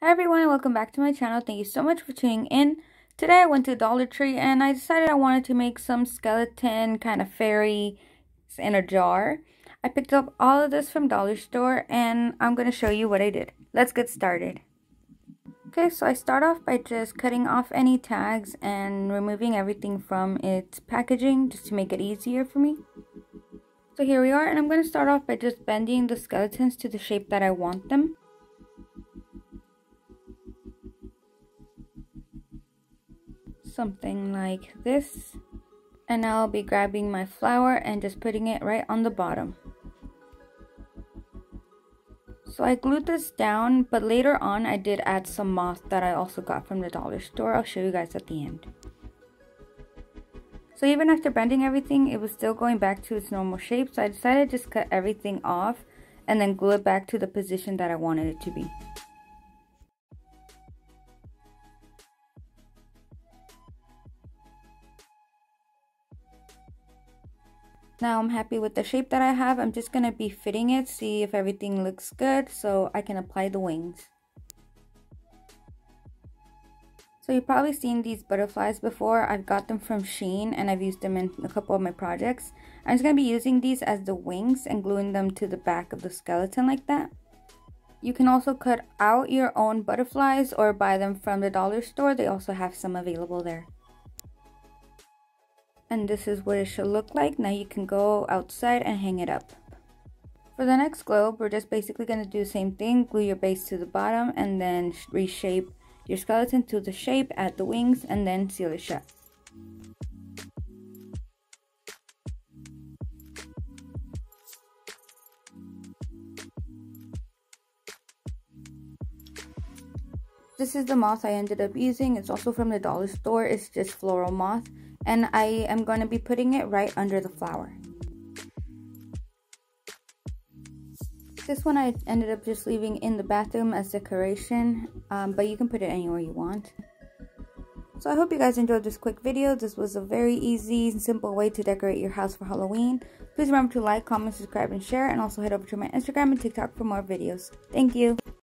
Hi everyone and welcome back to my channel. Thank you so much for tuning in. Today I went to Dollar Tree and I decided I wanted to make some skeleton kind of fairies in a jar. I picked up all of this from Dollar Store and I'm going to show you what I did. Let's get started. Okay, so I start off by just cutting off any tags and removing everything from its packaging just to make it easier for me. So here we are, and I'm going to start off by just bending the skeletons to the shape that I want them. Something like this. And now I'll be grabbing my flower and just putting it right on the bottom. So I glued this down, but later on I did add some moss that I also got from the dollar store. I'll show you guys at the end. So even after bending everything, it was still going back to its normal shape, so I decided to just cut everything off and then glue it back to the position that I wanted it to be. Now I'm happy with the shape that I have. I'm just going to be fitting it, see if everything looks good so I can apply the wings. So you've probably seen these butterflies before. I've got them from Shein and I've used them in a couple of my projects. I'm just going to be using these as the wings and gluing them to the back of the skeleton like that. You can also cut out your own butterflies or buy them from the dollar store. They also have some available there. And this is what it should look like. Now you can go outside and hang it up. For the next globe, we're just basically going to do the same thing. Glue your base to the bottom and then reshape your skeleton to the shape, add the wings, and then seal it shut. This is the moth I ended up using. It's also from the dollar store. It's just floral moth. And I am going to be putting it right under the flower. This one I ended up just leaving in the bathroom as decoration, but you can put it anywhere you want. So I hope you guys enjoyed this quick video. This was a very easy and simple way to decorate your house for Halloween. Please remember to like, comment, subscribe, and share, and also head over to my Instagram and TikTok for more videos. Thank you!